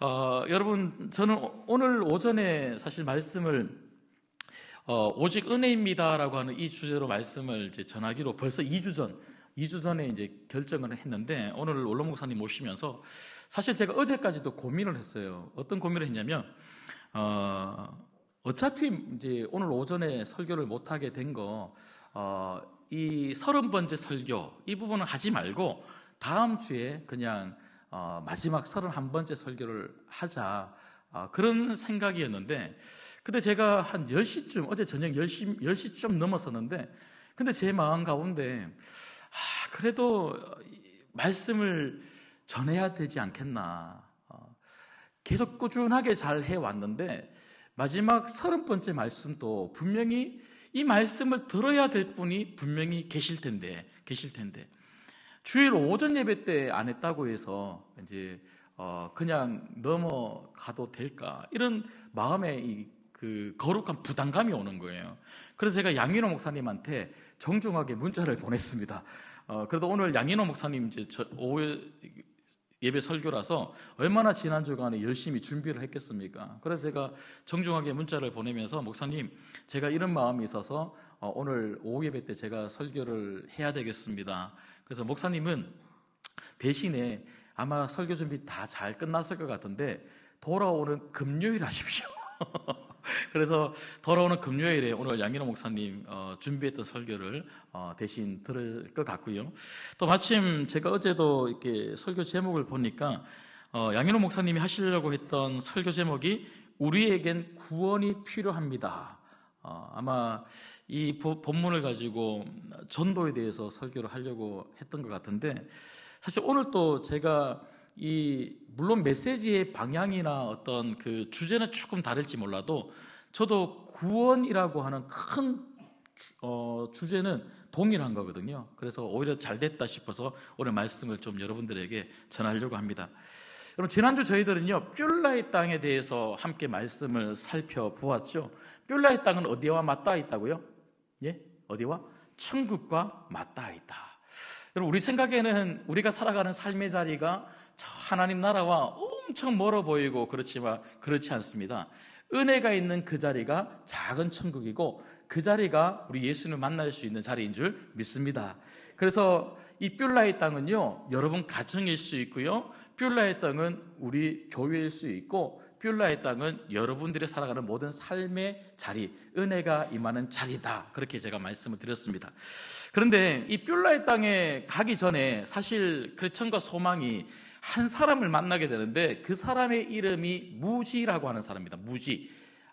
여러분, 저는 오늘 오전에 사실 말씀을 오직 은혜입니다라고 하는 이 주제로 말씀을 이제 전하기로 벌써 2주 전에 이제 결정을 했는데, 오늘 원로 목사님 모시면서 사실 제가 어제까지도 고민을 했어요. 어떤 고민을 했냐면, 어차피 이제 오늘 오전에 설교를 못하게 된 거, 이 30번째 설교, 이 부분은 하지 말고 다음 주에 그냥 마지막 31번째 설교를 하자, 그런 생각이었는데, 근데 제가 한 10시쯤, 어제 저녁 10시쯤 넘었었는데, 근데 제 마음 가운데 그래도 말씀을 전해야 되지 않겠나. 계속 꾸준하게 잘 해왔는데 마지막 30번째 말씀도 분명히 이 말씀을 들어야 될 분이 분명히 계실 텐데 주일 오전 예배 때 안 했다고 해서 이제 그냥 넘어가도 될까, 이런 마음에 그 거룩한 부담감이 오는 거예요. 그래서 제가 양인호 목사님한테 정중하게 문자를 보냈습니다. 그래도 오늘 양인호 목사님 이제 오후 예배 설교라서 얼마나 지난 주간에 열심히 준비를 했겠습니까? 그래서 제가 정중하게 문자를 보내면서, 목사님, 제가 이런 마음이 있어서 오늘 오후 예배 때 제가 설교를 해야 되겠습니다. 그래서 목사님은 대신에 아마 설교 준비 다 잘 끝났을 것 같은데 돌아오는 금요일 하십시오. 그래서 돌아오는 금요일에 오늘 양인호 목사님 준비했던 설교를 대신 들을 것 같고요. 또 마침 제가 어제도 이렇게 설교 제목을 보니까 양인호 목사님이 하시려고 했던 설교 제목이 우리에겐 구원이 필요합니다. 아마 이 본문을 가지고 전도에 대해서 설교를 하려고 했던 것 같은데, 사실 오늘 또 제가 물론 메시지의 방향이나 어떤 그 주제는 조금 다를지 몰라도 저도 구원이라고 하는 큰 주제는 동일한 거거든요. 그래서 오히려 잘 됐다 싶어서 오늘 말씀을 좀 여러분들에게 전하려고 합니다. 여러분, 지난주 저희들은요 뷸라의 땅에 대해서 함께 말씀을 살펴보았죠. 뷸라의 땅은 어디와 맞닿아 있다고요? 예? 어디와? 천국과 맞닿아 있다. 여러분, 우리 생각에는 우리가 살아가는 삶의 자리가 하나님 나라와 엄청 멀어 보이고 그렇지만 그렇지 않습니다. 은혜가 있는 그 자리가 작은 천국이고, 그 자리가 우리 예수님을 만날 수 있는 자리인 줄 믿습니다. 그래서 이 뷸라의 땅은요 여러분 가정일 수 있고요, 뷸라의 땅은 우리 교회일 수 있고, 뷸라의 땅은 여러분들이 살아가는 모든 삶의 자리, 은혜가 임하는 자리다, 그렇게 제가 말씀을 드렸습니다. 그런데 이 뷸라의 땅에 가기 전에 사실 크리스천과 소망이 한 사람을 만나게 되는데, 그 사람의 이름이 무지라고 하는 사람입니다. 무지.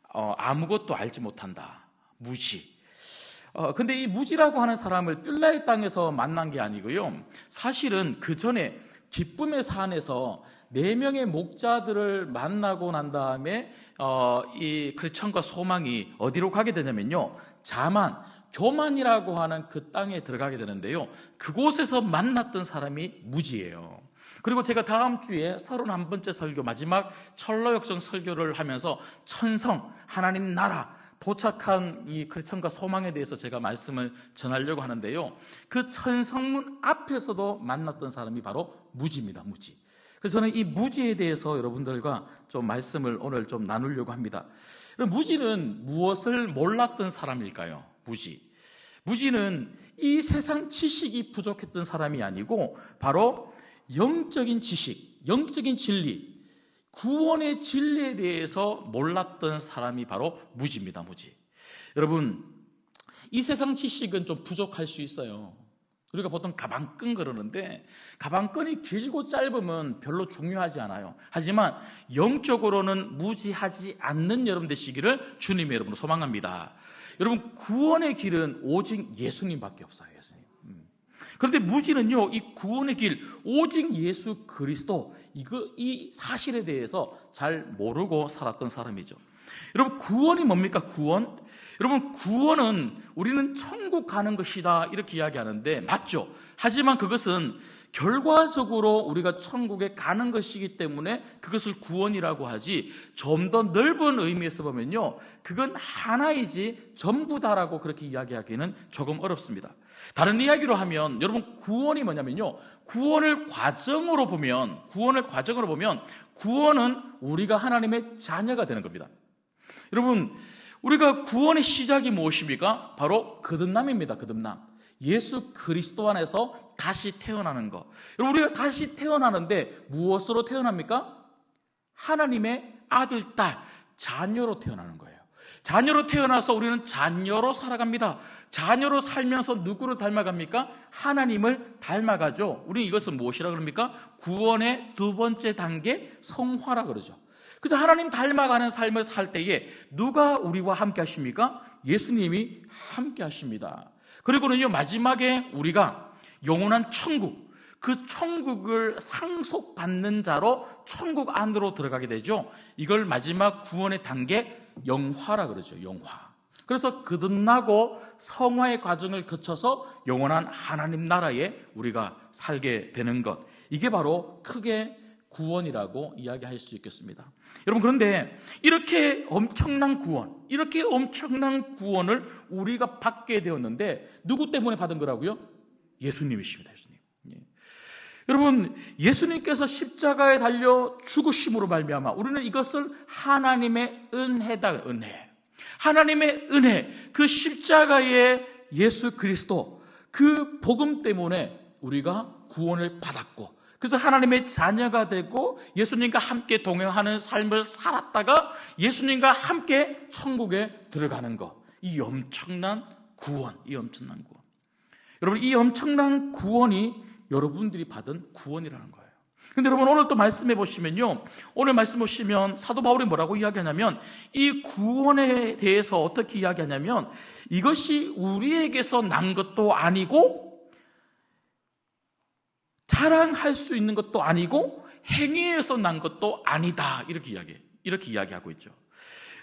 아무것도 알지 못한다. 무지. 근데 이 무지라고 하는 사람을 뷸라의 땅에서 만난 게 아니고요, 사실은 그 전에 기쁨의 산에서 4명의 목자들을 만나고 난 다음에 이 크리스천과 소망이 어디로 가게 되냐면요, 교만이라고 하는 그 땅에 들어가게 되는데요, 그곳에서 만났던 사람이 무지예요. 그리고 제가 다음 주에 31번째 설교, 마지막 철로역정 설교를 하면서 천성, 하나님 나라 도착한 이 크리스천과 소망에 대해서 제가 말씀을 전하려고 하는데요, 그 천성문 앞에서도 만났던 사람이 바로 무지입니다. 무지. 그래서 저는 이 무지에 대해서 여러분들과 좀 말씀을 오늘 좀 나누려고 합니다. 무지는 무엇을 몰랐던 사람일까요? 무지는 이 세상 지식이 부족했던 사람이 아니고 바로 영적인 지식, 영적인 진리, 구원의 진리에 대해서 몰랐던 사람이 바로 무지입니다. 무지. 여러분, 이 세상 지식은 좀 부족할 수 있어요. 우리가 보통 가방끈 그러는데, 가방끈이 길고 짧으면 별로 중요하지 않아요. 하지만 영적으로는 무지하지 않는 여러분 되시기를 주님의 이름으로 소망합니다. 여러분, 구원의 길은 오직 예수님밖에 없어요. 예수님. 그런데 무지는요, 이 구원의 길, 오직 예수 그리스도, 이 사실에 대해서 잘 모르고 살았던 사람이죠. 여러분, 구원이 뭡니까? 구원? 여러분, 구원은 우리는 천국 가는 것이다, 이렇게 이야기하는데 맞죠? 하지만 그것은 결과적으로 우리가 천국에 가는 것이기 때문에 그것을 구원이라고 하지, 좀 더 넓은 의미에서 보면요, 그건 하나이지 전부다라고 그렇게 이야기하기는 조금 어렵습니다. 다른 이야기로 하면, 여러분, 구원이 뭐냐면요, 구원을 과정으로 보면 구원은 우리가 하나님의 자녀가 되는 겁니다. 여러분, 우리가 구원의 시작이 무엇입니까? 바로 거듭남입니다. 거듭남. 예수 그리스도 안에서 다시 태어나는 것. 여러분, 우리가 다시 태어나는데 무엇으로 태어납니까? 하나님의 아들, 딸, 자녀로 태어나는 거예요. 자녀로 태어나서 우리는 자녀로 살아갑니다. 자녀로 살면서 누구를 닮아갑니까? 하나님을 닮아가죠. 우리는 이것은 무엇이라 그럽니까? 구원의 두 번째 단계, 성화라 그러죠. 그래서 하나님 닮아가는 삶을 살 때에 누가 우리와 함께 하십니까? 예수님이 함께 하십니다. 그리고는요, 마지막에 우리가 영원한 천국, 그 천국을 상속받는 자로 천국 안으로 들어가게 되죠. 이걸 마지막 구원의 단계, 영화라 그러죠. 영화. 그래서 거듭나고 성화의 과정을 거쳐서 영원한 하나님 나라에 우리가 살게 되는 것, 이게 바로 크게 구원이라고 이야기할 수 있겠습니다. 여러분, 그런데 이렇게 엄청난 구원을 우리가 받게 되었는데 누구 때문에 받은 거라고요? 예수님이십니다. 예수님. 예. 여러분, 예수님께서 십자가에 달려 죽으심으로 말미암아 우리는 이것을 하나님의 은혜다. 은혜. 하나님의 은혜, 그 십자가의 예수 그리스도, 그 복음 때문에 우리가 구원을 받았고, 그래서 하나님의 자녀가 되고 예수님과 함께 동행하는 삶을 살았다가 예수님과 함께 천국에 들어가는 것, 이 엄청난 구원. 여러분, 이 엄청난 구원이 여러분들이 받은 구원이라는 거예요. 근데 여러분, 오늘 또 말씀해 보시면요, 오늘 말씀 보시면 사도 바울이 뭐라고 이야기하냐면, 이 구원에 대해서 어떻게 이야기하냐면, 이것이 우리에게서 난 것도 아니고 자랑할 수 있는 것도 아니고 행위에서 난 것도 아니다, 이렇게 이야기하고 있죠.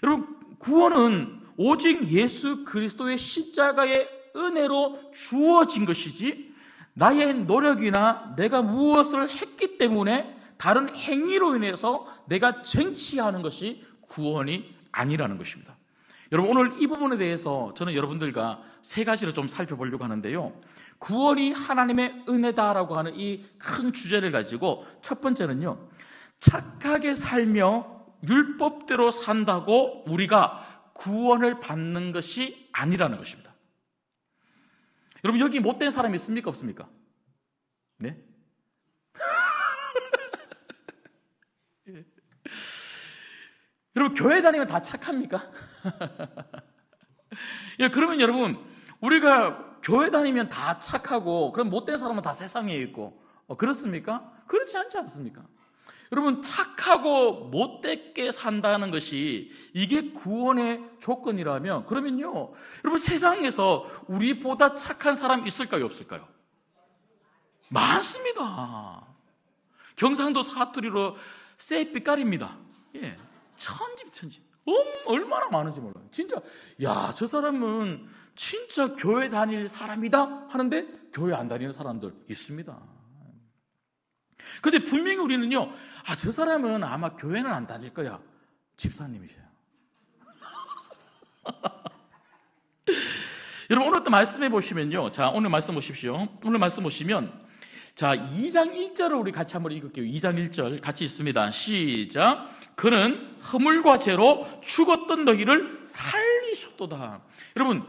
여러분, 구원은 오직 예수 그리스도의 십자가의 은혜로 주어진 것이지, 나의 노력이나 내가 무엇을 했기 때문에 다른 행위로 인해서 내가 쟁취하는 것이 구원이 아니라는 것입니다. 여러분, 오늘 이 부분에 대해서 저는 여러분들과 세 가지를 좀 살펴보려고 하는데요, 구원이 하나님의 은혜다라고 하는 이 큰 주제를 가지고 첫 번째는요, 착하게 살며 율법대로 산다고 우리가 구원을 받는 것이 아니라는 것입니다. 여러분, 여기 못된 사람이 있습니까? 없습니까? 네? 여러분, 교회 다니면 다 착합니까? 그러면 여러분, 우리가 교회 다니면 다 착하고, 그럼 못된 사람은 다 세상에 있고, 그렇습니까? 그렇지 않지 않습니까? 여러분, 착하고 못되게 산다는 것이 이게 구원의 조건이라면, 그러면요, 여러분, 세상에서 우리보다 착한 사람 있을까요? 없을까요? 많습니다. 경상도 사투리로 쎄삐깔입니다. 예, 천집. 얼마나 많은지 몰라요. 진짜, 야, 저 사람은 진짜 교회 다닐 사람이다 하는데 교회 안 다니는 사람들 있습니다. 그런데 분명히 우리는요, 저 사람은 아마 교회는 안 다닐 거야. 집사님이셔요. 여러분, 오늘 또 말씀해 보시면요, 자, 오늘 말씀 보십시오. 오늘 말씀 보시면, 자, 2장 1절을 우리 같이 한번 읽을게요. 2장 1절 같이 있습니다. 시작. 그는 허물과 죄로 죽었던 너희를 살리셨도다. 여러분,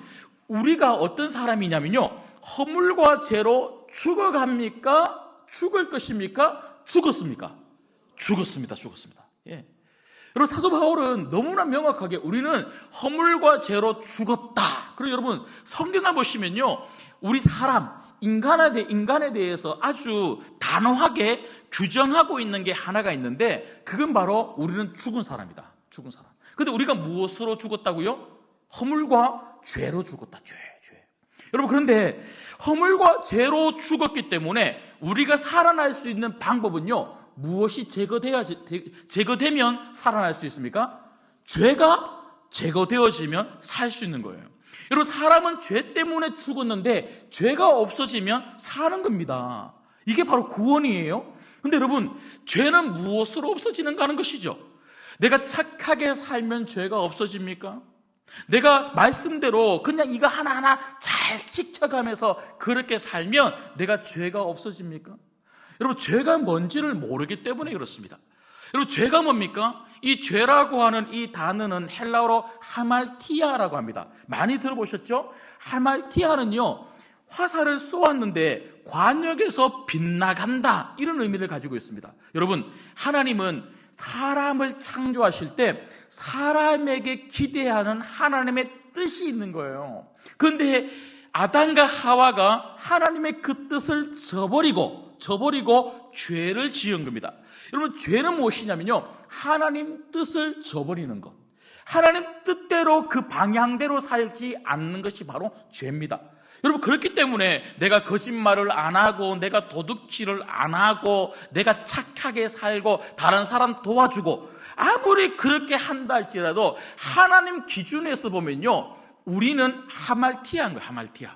우리가 어떤 사람이냐면요, 허물과 죄로 죽어갑니까? 죽을 것입니까? 죽었습니까? 죽었습니다. 예. 여러분, 사도 바울은 너무나 명확하게 우리는 허물과 죄로 죽었다. 그리고 여러분, 성경을 보시면요, 우리 사람, 인간에 대해서 아주 단호하게 규정하고 있는 게 하나가 있는데, 그건 바로 우리는 죽은 사람이다. 죽은 사람. 근데 우리가 무엇으로 죽었다고요? 허물과 죄로 죽었다. 죄. 여러분, 그런데 허물과 죄로 죽었기 때문에 우리가 살아날 수 있는 방법은요, 무엇이 제거되면 살아날 수 있습니까? 죄가 제거되어지면 살 수 있는 거예요. 여러분, 사람은 죄 때문에 죽었는데 죄가 없어지면 사는 겁니다. 이게 바로 구원이에요. 근데 여러분, 죄는 무엇으로 없어지는가 하는 것이죠. 내가 착하게 살면 죄가 없어집니까? 내가 말씀대로 그냥 이거 하나하나 잘 지켜가면서 그렇게 살면 내가 죄가 없어집니까? 여러분, 죄가 뭔지를 모르기 때문에 그렇습니다. 여러분, 죄가 뭡니까? 이 죄라고 하는 이 단어는 헬라어로 하말티아라고 합니다. 많이 들어보셨죠? 하말티아는요, 화살을 쏘았는데 관역에서 빗나간다, 이런 의미를 가지고 있습니다. 여러분, 하나님은 사람을 창조하실 때 사람에게 기대하는 하나님의 뜻이 있는 거예요. 그런데 아담과 하와가 하나님의 그 뜻을 저버리고 죄를 지은 겁니다. 여러분, 죄는 무엇이냐면요, 하나님 뜻을 저버리는 것, 하나님 뜻대로 그 방향대로 살지 않는 것이 바로 죄입니다. 여러분, 그렇기 때문에 내가 거짓말을 안 하고, 내가 도둑질을 안 하고, 내가 착하게 살고, 다른 사람 도와주고, 아무리 그렇게 한다 할지라도 하나님 기준에서 보면요, 우리는 하말티아인 거예요. 하말티아.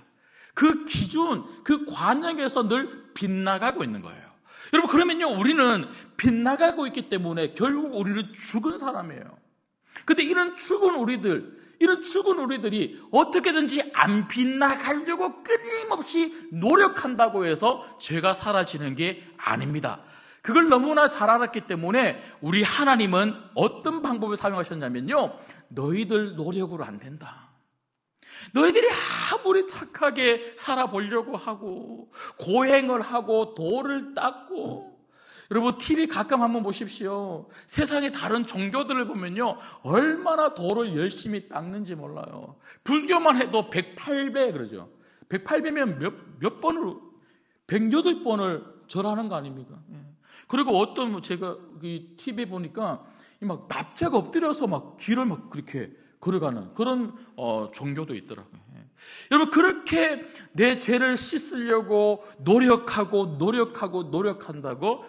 그 기준, 그 관역에서 늘 빗나가고 있는 거예요. 여러분, 그러면요, 우리는 빗나가고 있기 때문에 결국 우리는 죽은 사람이에요. 근데 이런 죽은 우리들이 어떻게든지 안 빗나가려고 끊임없이 노력한다고 해서 죄가 사라지는 게 아닙니다. 그걸 너무나 잘 알았기 때문에 우리 하나님은 어떤 방법을 사용하셨냐면요, 너희들 노력으로 안 된다. 너희들이 아무리 착하게 살아보려고 하고 고행을 하고 도를 닦고, 여러분, TV 가끔 한번 보십시오. 세상의 다른 종교들을 보면요, 얼마나 도를 열심히 닦는지 몰라요. 불교만 해도 108배 그러죠. 108배면 몇 번을, 108번을 절하는 거 아닙니까? 그리고 어떤, 제가 TV에 보니까 막 납작 엎드려서 막 길을 막 그렇게 걸어가는 그런 종교도 있더라고요. 여러분, 그렇게 내 죄를 씻으려고 노력한다고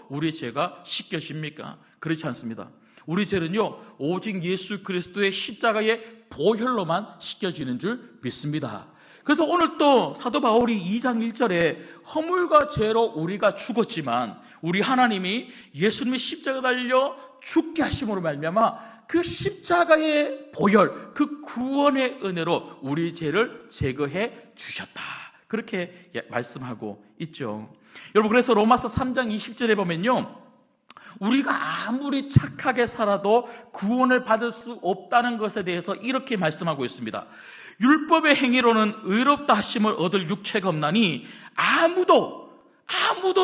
우리 죄가 씻겨집니까? 그렇지 않습니다. 우리 죄는요, 오직 예수 그리스도의 십자가의 보혈로만 씻겨지는 줄 믿습니다. 그래서 오늘 또 사도 바울이 2장 1절에 허물과 죄로 우리가 죽었지만 우리 하나님이 예수님의 십자가 달려 죽게 하심으로 말미암아 그 십자가의 보혈, 그 구원의 은혜로 우리 죄를 제거해 주셨다, 그렇게 말씀하고 있죠. 여러분, 그래서 로마서 3장 20절에 보면요, 우리가 아무리 착하게 살아도 구원을 받을 수 없다는 것에 대해서 이렇게 말씀하고 있습니다. 율법의 행위로는 의롭다 하심을 얻을 육체가 없나니 아무도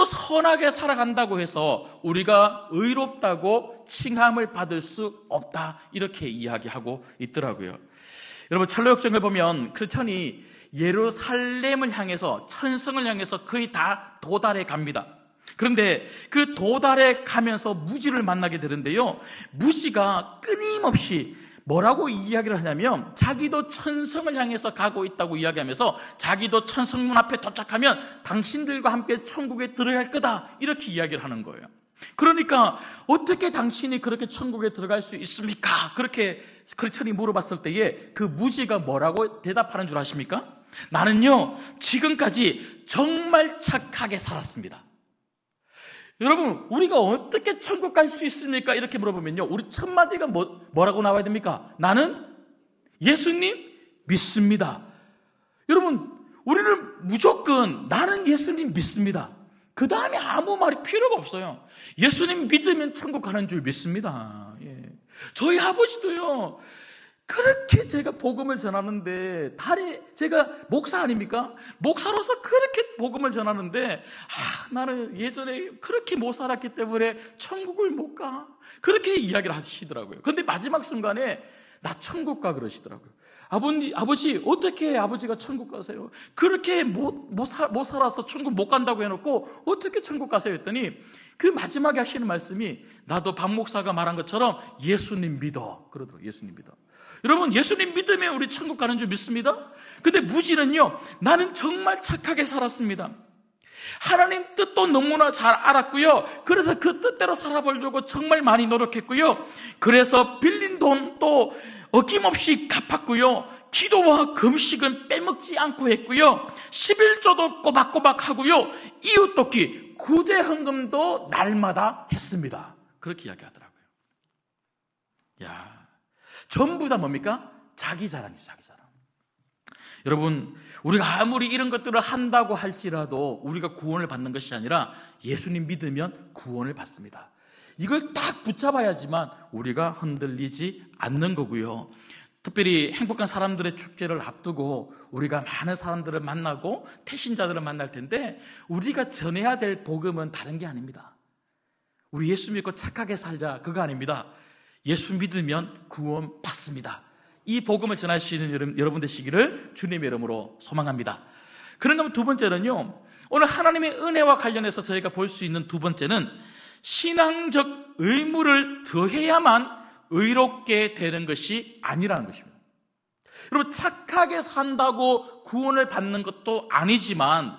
선하게 살아간다고 해서 우리가 의롭다고 칭함을 받을 수 없다, 이렇게 이야기하고 있더라고요. 여러분, 철로역정을 보면 크리스천이 예루살렘을 향해서, 천성을 향해서 거의 다 도달해 갑니다. 그런데 그 도달해 가면서 무지를 만나게 되는데요, 무지가 끊임없이 뭐라고 이야기를 하냐면 자기도 천성을 향해서 가고 있다고 이야기하면서 자기도 천성문 앞에 도착하면 당신들과 함께 천국에 들어갈 거다, 이렇게 이야기를 하는 거예요. 그러니까 어떻게 당신이 그렇게 천국에 들어갈 수 있습니까? 그렇게 크리스천이 물어봤을 때에 그 무지가 뭐라고 대답하는 줄 아십니까? 나는요, 지금까지 정말 착하게 살았습니다. 여러분, 우리가 어떻게 천국 갈 수 있습니까? 이렇게 물어보면요, 우리 첫 마디가 뭐라고 나와야 됩니까? 나는 예수님 믿습니다. 여러분, 우리는 무조건 나는 예수님 믿습니다. 그 다음에 아무 말이 필요가 없어요. 예수님 믿으면 천국 가는 줄 믿습니다. 저희 아버지도요, 그렇게 제가 복음을 전하는데, 제가 목사 아닙니까? 목사로서 그렇게 복음을 전하는데, 나는 예전에 그렇게 못 살았기 때문에 천국을 못 가, 그렇게 이야기를 하시더라고요. 그런데 마지막 순간에 나 천국 가 그러시더라고요. 아버지, 어떻게 아버지가 천국 가세요? 그렇게 못 살아서 천국 못 간다고 해놓고 어떻게 천국 가세요? 했더니 그 마지막에 하시는 말씀이, 나도 박 목사가 말한 것처럼 예수님 믿어 그러더라고요. 예수님 믿어. 여러분, 예수님 믿으면 우리 천국 가는 줄 믿습니다. 근데 무지는요, 나는 정말 착하게 살았습니다. 하나님 뜻도 너무나 잘 알았고요. 그래서 그 뜻대로 살아보려고 정말 많이 노력했고요. 그래서 빌린 돈도 어김없이 갚았고요. 기도와 금식은 빼먹지 않고 했고요. 11조도 꼬박꼬박 하고요. 이웃 돕기, 구제 헌금도 날마다 했습니다. 그렇게 이야기하더라고요. 야, 전부 다 뭡니까? 자기 자랑이죠, 자기 자랑. 여러분, 우리가 아무리 이런 것들을 한다고 할지라도 우리가 구원을 받는 것이 아니라 예수님 믿으면 구원을 받습니다. 이걸 딱 붙잡아야지만 우리가 흔들리지 않는 거고요. 특별히 행복한 사람들의 축제를 앞두고 우리가 많은 사람들을 만나고 태신자들을 만날 텐데 우리가 전해야 될 복음은 다른 게 아닙니다. 우리 예수 믿고 착하게 살자, 그거 아닙니다. 예수 믿으면 구원 받습니다. 이 복음을 전할 수 있는 여러분 되시기를 주님의 이름으로 소망합니다. 그런가 두 번째는요, 오늘 하나님의 은혜와 관련해서 저희가 볼 수 있는 두 번째는 신앙적 의무를 더해야만 의롭게 되는 것이 아니라는 것입니다. 여러분, 착하게 산다고 구원을 받는 것도 아니지만,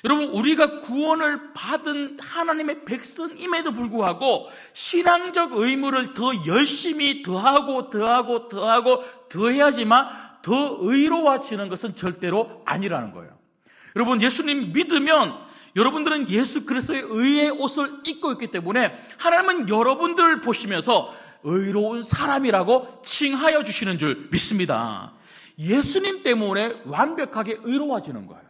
여러분, 우리가 구원을 받은 하나님의 백성임에도 불구하고 신앙적 의무를 더 열심히 더하고 더해야지만 더 의로워지는 것은 절대로 아니라는 거예요. 여러분, 예수님 믿으면 여러분들은 예수 그리스도의 의의 옷을 입고 있기 때문에 하나님은 여러분들을 보시면서 의로운 사람이라고 칭하여 주시는 줄 믿습니다. 예수님 때문에 완벽하게 의로워지는 거예요.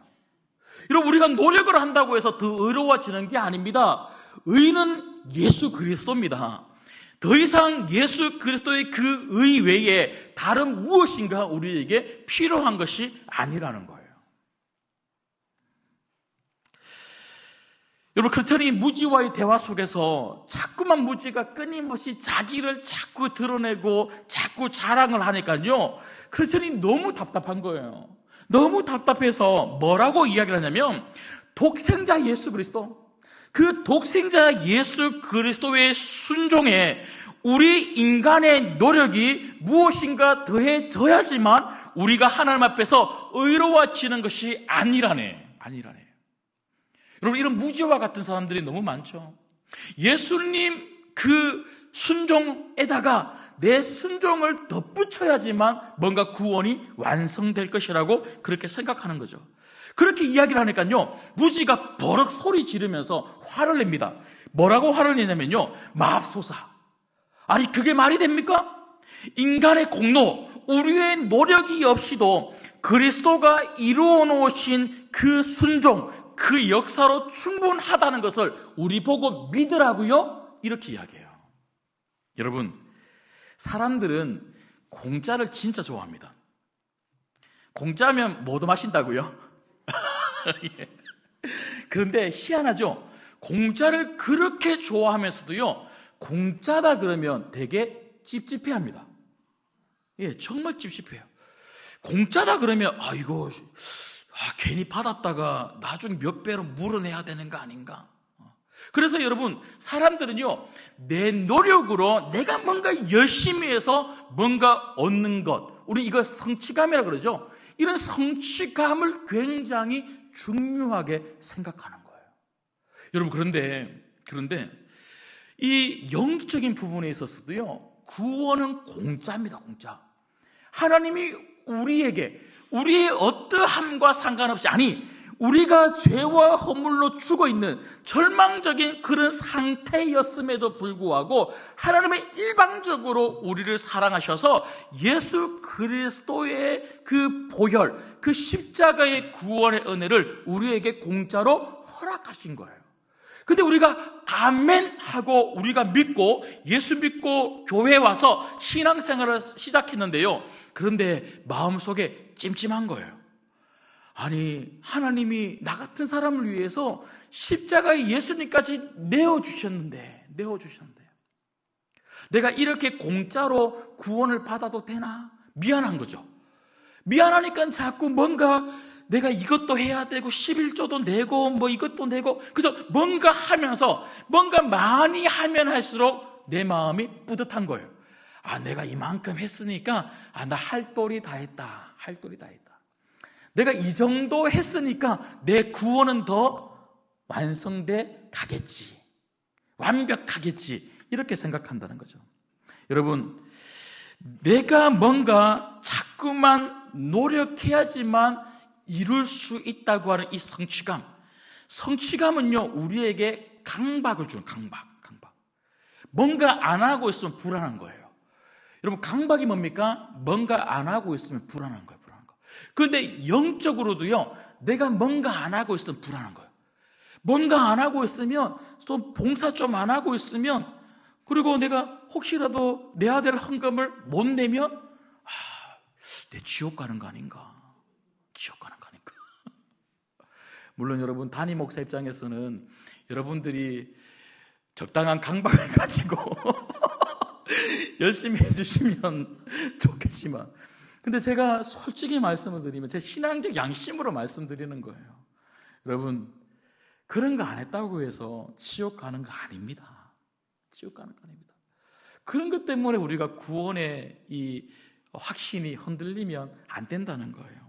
여러분, 우리가 노력을 한다고 해서 더 의로워지는 게 아닙니다. 의는 예수 그리스도입니다. 더 이상 예수 그리스도의 그 의 외에 다른 무엇인가 우리에게 필요한 것이 아니라는 거예요. 여러분, 크리스천이 무지와의 대화 속에서 자꾸만 무지가 끊임없이 자기를 자꾸 드러내고 자꾸 자랑을 하니까요, 크리스천이 너무 답답한 거예요. 너무 답답해서 뭐라고 이야기를 하냐면, 독생자 예수 그리스도, 그 독생자 예수 그리스도의 순종에 우리 인간의 노력이 무엇인가 더해져야지만 우리가 하나님 앞에서 의로워지는 것이 아니라네. 여러분, 이런 무지와 같은 사람들이 너무 많죠. 예수님 그 순종에다가 내 순종을 덧붙여야지만 뭔가 구원이 완성될 것이라고 그렇게 생각하는 거죠. 그렇게 이야기를 하니까요, 무지가 버럭 소리 지르면서 화를 냅니다. 뭐라고 화를 내냐면요, 맙소사. 아니, 그게 말이 됩니까? 인간의 공로, 우리의 노력이 없이도 그리스도가 이루어 놓으신 그 순종, 그 역사로 충분하다는 것을 우리 보고 믿으라고요? 이렇게 이야기해요. 여러분, 사람들은 공짜를 진짜 좋아합니다. 공짜면 뭐도 마신다고요? 예. 그런데 희한하죠? 공짜를 그렇게 좋아하면서도요, 공짜다 그러면 되게 찝찝해합니다. 예, 정말 찝찝해요. 공짜다 그러면 이거 괜히 받았다가 나중에 몇 배로 물어내야 되는 거 아닌가? 그래서 여러분, 사람들은요, 내 노력으로 내가 뭔가 열심히 해서 뭔가 얻는 것, 우리 이거 성취감이라고 그러죠. 이런 성취감을 굉장히 중요하게 생각하는 거예요. 여러분, 그런데 이 영적인 부분에 있어서도요, 구원은 공짜입니다, 공짜. 하나님이 우리에게 우리의 어떠함과 상관없이, 아니, 우리가 죄와 허물로 죽어있는 절망적인 그런 상태였음에도 불구하고 하나님의 일방적으로 우리를 사랑하셔서 예수 그리스도의 그 보혈, 그 십자가의 구원의 은혜를 우리에게 공짜로 허락하신 거예요. 근데 우리가 아멘 하고 우리가 믿고 예수 믿고 교회에 와서 신앙생활을 시작했는데요, 그런데 마음속에 찜찜한 거예요. 아니, 하나님이 나 같은 사람을 위해서 십자가에 예수님까지 내어주셨는데 내가 이렇게 공짜로 구원을 받아도 되나? 미안한 거죠. 미안하니까 자꾸 뭔가 내가 이것도 해야 되고 11조도 내고 뭐 이것도 내고, 그래서 뭔가 하면서 뭔가 많이 하면 할수록 내 마음이 뿌듯한 거예요. 내가 이만큼 했으니까 나 할 도리 다 했다. 내가 이 정도 했으니까 내 구원은 더 완성돼 가겠지, 완벽하겠지, 이렇게 생각한다는 거죠. 여러분, 내가 뭔가 자꾸만 노력해야지만 이룰 수 있다고 하는 이 성취감. 성취감은요, 우리에게 강박을 주는 강박. 뭔가 안 하고 있으면 불안한 거예요. 여러분, 강박이 뭡니까? 뭔가 안 하고 있으면 불안한 거예요. 그런데 영적으로도요, 내가 뭔가 안 하고 있으면 불안한 거예요. 뭔가 안 하고 있으면, 또 봉사 좀 안 하고 있으면, 그리고 내가 혹시라도 내야 될 헌금을 못 내면, 내 지옥 가는 거 아닌가? 지옥 가는 거 아닌가? 물론 여러분, 담임 목사 입장에서는 여러분들이 적당한 강박을 가지고 열심히 해주시면 좋겠지만, 근데 제가 솔직히 말씀을 드리면 제 신앙적 양심으로 말씀드리는 거예요. 여러분, 그런 거 안 했다고 해서 지옥 가는 거 아닙니다. 지옥 가는 거 아닙니다. 그런 것 때문에 우리가 구원의 이 확신이 흔들리면 안 된다는 거예요.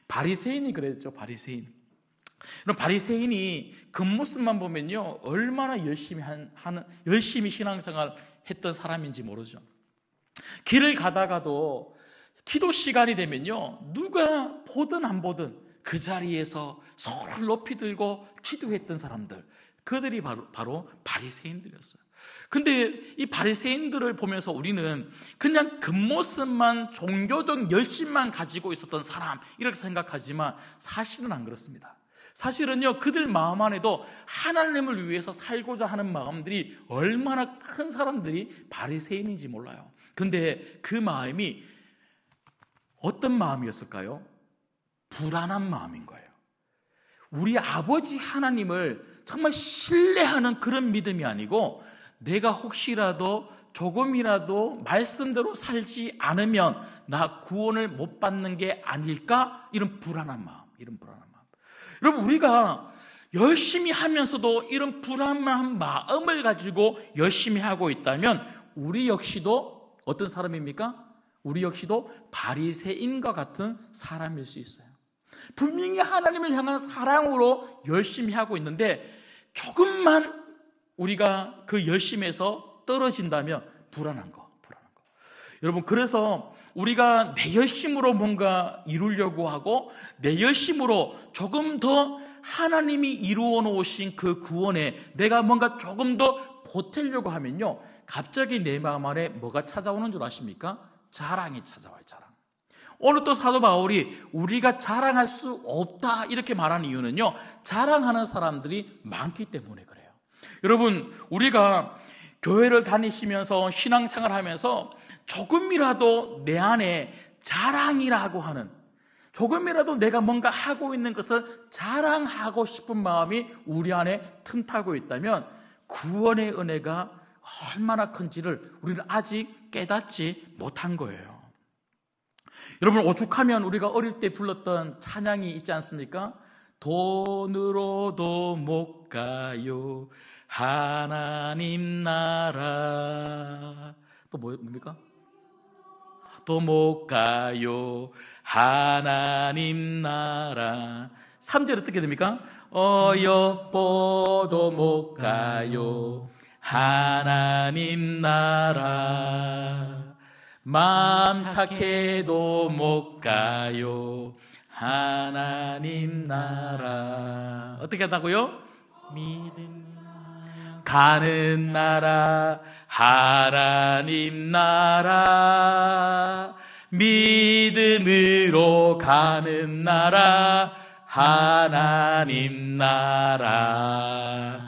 바리새인이 그랬죠. 바리새인. 그럼 바리새인이 겉모습만 보면요, 얼마나 열심히 신앙생활 했던 사람인지 모르죠. 길을 가다가도 기도 시간이 되면요, 누가 보든 안 보든 그 자리에서 손을 높이 들고 기도했던 사람들, 그들이 바로 바리새인들이었어요. 근데 이 바리새인들을 보면서 우리는 그냥 겉모습만, 종교적 열심만 가지고 있었던 사람, 이렇게 생각하지만 사실은 안 그렇습니다. 사실은요, 그들 마음 안에도 하나님을 위해서 살고자 하는 마음들이 얼마나 큰 사람들이 바리새인인지 몰라요. 근데 그 마음이 어떤 마음이었을까요? 불안한 마음인 거예요. 우리 아버지 하나님을 정말 신뢰하는 그런 믿음이 아니고, 내가 혹시라도 조금이라도 말씀대로 살지 않으면 나 구원을 못 받는 게 아닐까? 이런 불안한 마음. 여러분, 우리가 열심히 하면서도 이런 불안한 마음을 가지고 열심히 하고 있다면 우리 역시도 어떤 사람입니까? 우리 역시도 바리새인과 같은 사람일 수 있어요. 분명히 하나님을 향한 사랑으로 열심히 하고 있는데 조금만 우리가 그 열심에서 떨어진다면 불안한 거. 여러분, 그래서 우리가 내 열심으로 뭔가 이루려고 하고 내 열심으로 조금 더 하나님이 이루어 놓으신 그 구원에 내가 뭔가 조금 더 보태려고 하면요, 갑자기 내 마음 안에 뭐가 찾아오는 줄 아십니까? 자랑이 찾아와요. 자랑. 오늘 또 사도 바울이 우리가 자랑할 수 없다 이렇게 말하는 이유는요, 자랑하는 사람들이 많기 때문에 그래요. 여러분, 우리가 교회를 다니시면서 신앙생활 하면서 조금이라도 내 안에 자랑이라고 하는, 조금이라도 내가 뭔가 하고 있는 것을 자랑하고 싶은 마음이 우리 안에 틈타고 있다면 구원의 은혜가 얼마나 큰지를 우리는 아직 깨닫지 못한 거예요. 여러분, 오죽하면 우리가 어릴 때 불렀던 찬양이 있지 않습니까? 돈으로도 못 가요 하나님 나라. 또 뭡니까? 또 못 가요 하나님 나라. 3절 어떻게 됩니까? 어여뻐도 못 가요 하나님 나라. 마음 착해도 못 가요 하나님 나라. 어떻게 한다고요? 믿음 가는 나라 하나님 나라. 믿음으로 가는 나라 하나님 나라.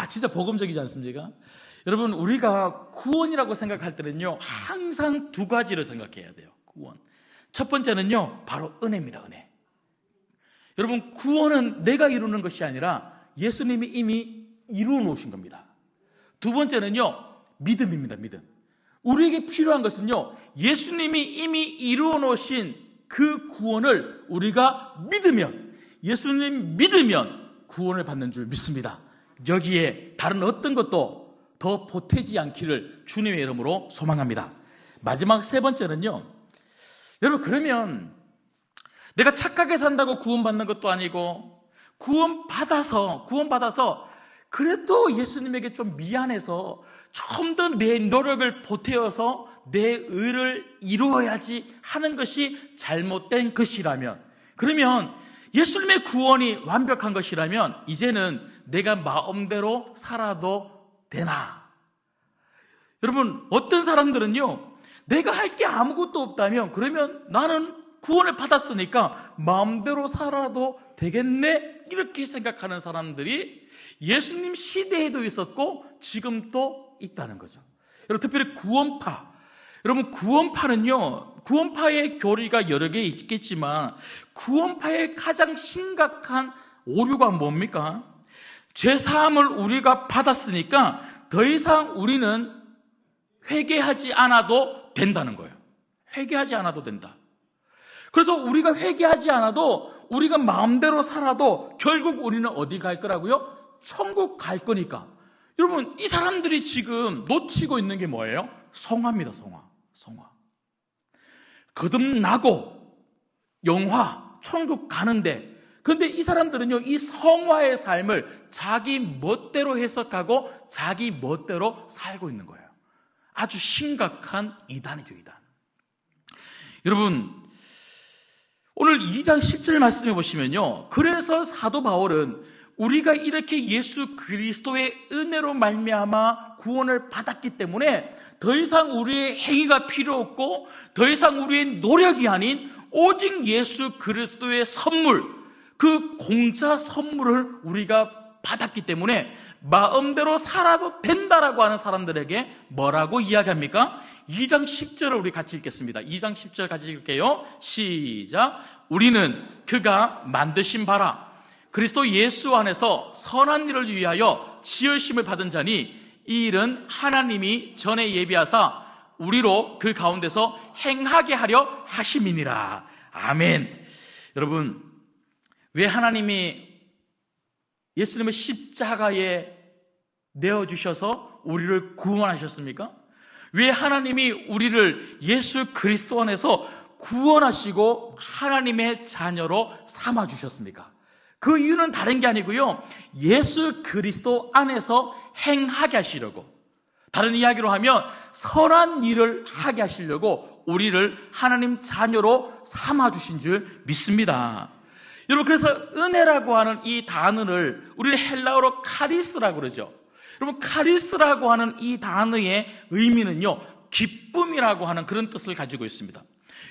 진짜 복음적이지 않습니까? 여러분, 우리가 구원이라고 생각할 때는요, 항상 두 가지를 생각해야 돼요. 구원. 첫 번째는요, 바로 은혜입니다. 은혜. 여러분, 구원은 내가 이루는 것이 아니라 예수님이 이미 이루어 놓으신 겁니다. 두 번째는요, 믿음입니다. 믿음. 우리에게 필요한 것은요, 예수님이 이미 이루어 놓으신 그 구원을 우리가 믿으면, 예수님 믿으면 구원을 받는 줄 믿습니다. 여기에 다른 어떤 것도 더 보태지 않기를 주님의 이름으로 소망합니다. 마지막 세 번째는요, 여러분, 그러면 내가 착하게 산다고 구원받는 것도 아니고, 구원받아서 그래도 예수님에게 좀 미안해서 좀 더 내 노력을 보태어서 내 의를 이루어야지 하는 것이 잘못된 것이라면, 그러면 예수님의 구원이 완벽한 것이라면 이제는 내가 마음대로 살아도 되나? 여러분, 어떤 사람들은요, 내가 할 게 아무것도 없다면 그러면 나는 구원을 받았으니까 마음대로 살아도 되겠네, 이렇게 생각하는 사람들이 예수님 시대에도 있었고 지금도 있다는 거죠. 여러분, 특별히 구원파, 여러분, 구원파의 교리가 여러 개 있겠지만 구원파의 가장 심각한 오류가 뭡니까? 죄사함을 우리가 받았으니까 더 이상 우리는 회개하지 않아도 된다는 거예요. 회개하지 않아도 된다. 그래서 우리가 회개하지 않아도, 우리가 마음대로 살아도 결국 우리는 어디 갈 거라고요? 천국 갈 거니까. 여러분, 이 사람들이 지금 놓치고 있는 게 뭐예요? 성화입니다. 성화. 거듭나고 영화, 천국 가는데, 그런데 이 사람들은요, 이 성화의 삶을 자기 멋대로 해석하고 자기 멋대로 살고 있는 거예요. 아주 심각한 이단이죠, 이단. 여러분, 오늘 2장 10절 말씀해 보시면요, 그래서 사도 바울은 우리가 이렇게 예수 그리스도의 은혜로 말미암아 구원을 받았기 때문에 더 이상 우리의 행위가 필요 없고 더 이상 우리의 노력이 아닌 오직 예수 그리스도의 선물, 그 공짜 선물을 우리가 받았기 때문에 마음대로 살아도 된다라고 하는 사람들에게 뭐라고 이야기합니까? 2장 10절을 우리 같이 읽겠습니다. 2장 10절 같이 읽을게요. 시작. 우리는 그가 만드신 바라 그리스도 예수 안에서 선한 일을 위하여 지으심을 받은 자니 이 일은 하나님이 전에 예비하사 우리로 그 가운데서 행하게 하려 하심이니라. 아멘. 여러분, 왜 하나님이 예수님을 십자가에 내어주셔서 우리를 구원하셨습니까? 왜 하나님이 우리를 예수 그리스도 안에서 구원하시고 하나님의 자녀로 삼아주셨습니까? 그 이유는 다른 게 아니고요, 예수 그리스도 안에서 행하게 하시려고, 다른 이야기로 하면 선한 일을 하게 하시려고 우리를 하나님 자녀로 삼아주신 줄 믿습니다. 여러분, 그래서 은혜라고 하는 이 단어를 우리는 헬라어로 카리스라고 그러죠. 여러분, 카리스라고 하는 이 단어의 의미는요, 기쁨이라고 하는 그런 뜻을 가지고 있습니다.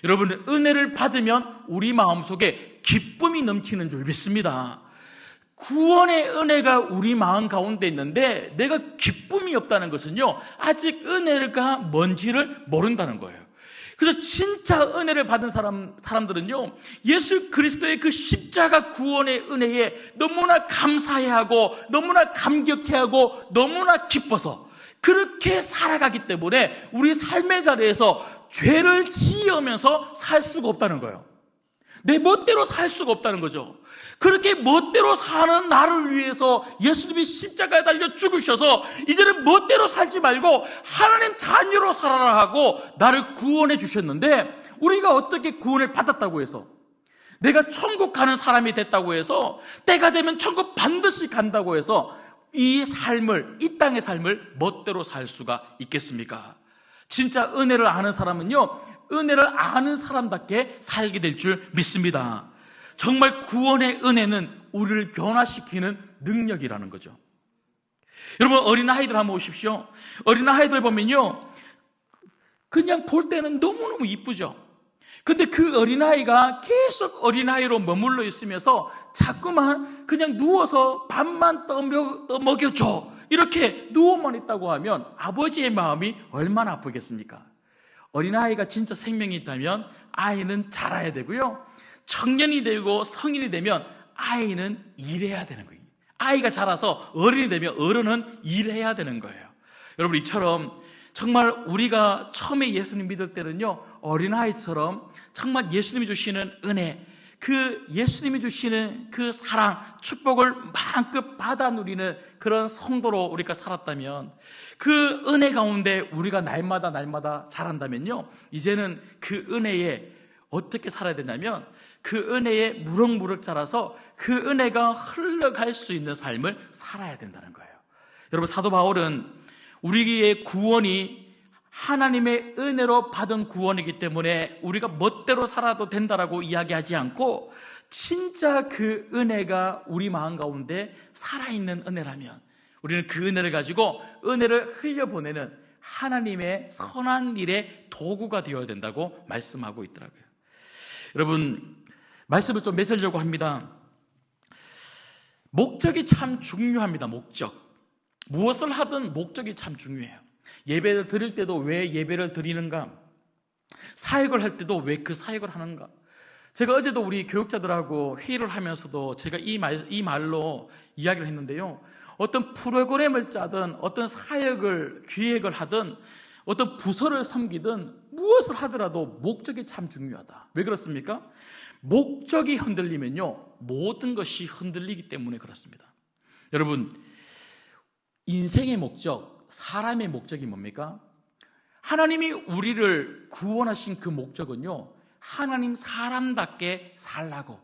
여러분, 은혜를 받으면 우리 마음속에 기쁨이 넘치는 줄 믿습니다. 구원의 은혜가 우리 마음 가운데 있는데 내가 기쁨이 없다는 것은요, 아직 은혜가 뭔지를 모른다는 거예요. 그래서 진짜 은혜를 받은 사람들은요, 예수 그리스도의 그 십자가 구원의 은혜에 너무나 감사해하고 너무나 감격해하고 너무나 기뻐서 그렇게 살아가기 때문에 우리 삶의 자리에서 죄를 지으면서 살 수가 없다는 거예요. 내 멋대로 살 수가 없다는 거죠. 그렇게 멋대로 사는 나를 위해서 예수님이 십자가에 달려 죽으셔서 이제는 멋대로 살지 말고 하나님 자녀로 살아라 하고 나를 구원해 주셨는데, 우리가 어떻게 구원을 받았다고 해서, 내가 천국 가는 사람이 됐다고 해서, 때가 되면 천국 반드시 간다고 해서 이 삶을, 이 땅의 삶을 멋대로 살 수가 있겠습니까? 진짜 은혜를 아는 사람은요, 은혜를 아는 사람답게 살게 될 줄 믿습니다. 정말 구원의 은혜는 우리를 변화시키는 능력이라는 거죠. 여러분, 어린아이들 한번 보십시오. 어린아이들 보면요, 그냥 볼 때는 너무너무 이쁘죠. 근데 그 어린아이가 계속 어린아이로 머물러 있으면서 자꾸만 그냥 누워서 밥만 떠먹여줘, 이렇게 누워만 있다고 하면 아버지의 마음이 얼마나 아프겠습니까? 어린아이가 진짜 생명이 있다면 아이는 자라야 되고요, 청년이 되고 성인이 되면 아이는 일해야 되는 거예요. 아이가 자라서 어른이 되면 어른은 일해야 되는 거예요. 여러분, 이처럼 정말 우리가 처음에 예수님 믿을 때는요, 어린아이처럼 정말 예수님이 주시는 은혜, 그 예수님이 주시는 그 사랑, 축복을 마음껏 받아 누리는 그런 성도로 우리가 살았다면, 그 은혜 가운데 우리가 날마다 자란다면요, 이제는 그 은혜에 어떻게 살아야 되냐면, 그 은혜에 무럭무럭 자라서 그 은혜가 흘러갈 수 있는 삶을 살아야 된다는 거예요. 여러분, 사도 바울은 우리의 구원이 하나님의 은혜로 받은 구원이기 때문에 우리가 멋대로 살아도 된다라고 이야기하지 않고, 진짜 그 은혜가 우리 마음 가운데 살아있는 은혜라면 우리는 그 은혜를 가지고 은혜를 흘려보내는 하나님의 선한 일의 도구가 되어야 된다고 말씀하고 있더라고요. 여러분, 말씀을 좀 맺으려고 합니다. 목적이 참 중요합니다. 목적. 무엇을 하든 목적이 참 중요해요. 예배를 드릴 때도 왜 예배를 드리는가? 사역을 할 때도 왜 그 사역을 하는가? 제가 어제도 우리 교육자들하고 회의를 하면서도 제가 이 말로 이야기를 했는데요. 어떤 프로그램을 짜든 어떤 사역을 기획을 하든 어떤 부서를 섬기든 무엇을 하더라도 목적이 참 중요하다. 왜 그렇습니까? 목적이 흔들리면요, 모든 것이 흔들리기 때문에 그렇습니다. 여러분, 인생의 목적, 사람의 목적이 뭡니까? 하나님이 우리를 구원하신 그 목적은요, 하나님 사람답게 살라고,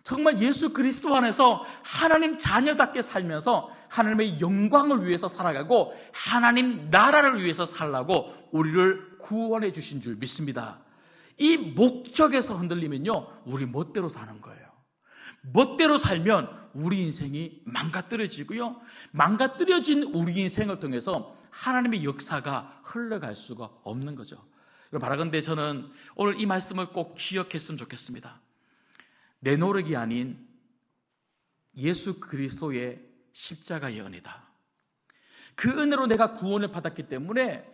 정말 예수 그리스도 안에서 하나님 자녀답게 살면서 하나님의 영광을 위해서 살아가고 하나님 나라를 위해서 살라고 우리를 구원해 주신 줄 믿습니다. 이 목적에서 흔들리면요, 우리 멋대로 사는 거예요. 멋대로 살면 우리 인생이 망가뜨려지고요, 망가뜨려진 우리 인생을 통해서 하나님의 역사가 흘러갈 수가 없는 거죠. 바라건대 저는 오늘 이 말씀을 꼭 기억했으면 좋겠습니다. 내 노력이 아닌 예수 그리스도의 십자가의 은혜다. 그 은혜로 내가 구원을 받았기 때문에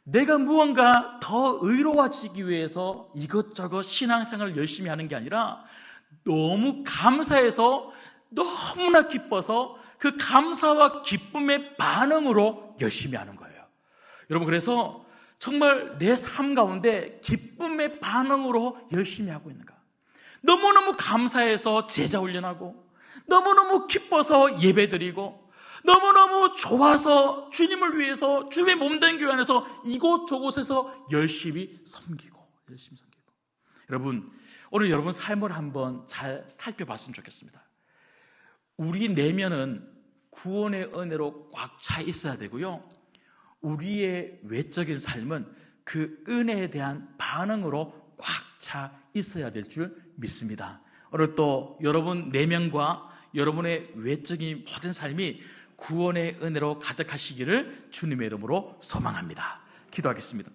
내가 무언가 더 의로워지기 위해서 이것저것 신앙생활을 열심히 하는 게 아니라 너무 감사해서, 너무나 기뻐서 그 감사와 기쁨의 반응으로 열심히 하는 거예요. 여러분, 그래서 정말 내 삶 가운데 기쁨의 반응으로 열심히 하고 있는가? 너무너무 감사해서 제자 훈련하고, 너무너무 기뻐서 예배드리고, 너무너무 좋아서 주님을 위해서 주님의 몸된 교회 안에서 이곳저곳에서 열심히 섬기고. 여러분, 오늘 여러분 삶을 한번 잘 살펴봤으면 좋겠습니다. 우리 내면은 구원의 은혜로 꽉 차 있어야 되고요, 우리의 외적인 삶은 그 은혜에 대한 반응으로 꽉 차 있어야 될 줄 믿습니다. 오늘 또 여러분 내면과 여러분의 외적인 모든 삶이 구원의 은혜로 가득하시기를 주님의 이름으로 소망합니다. 기도하겠습니다.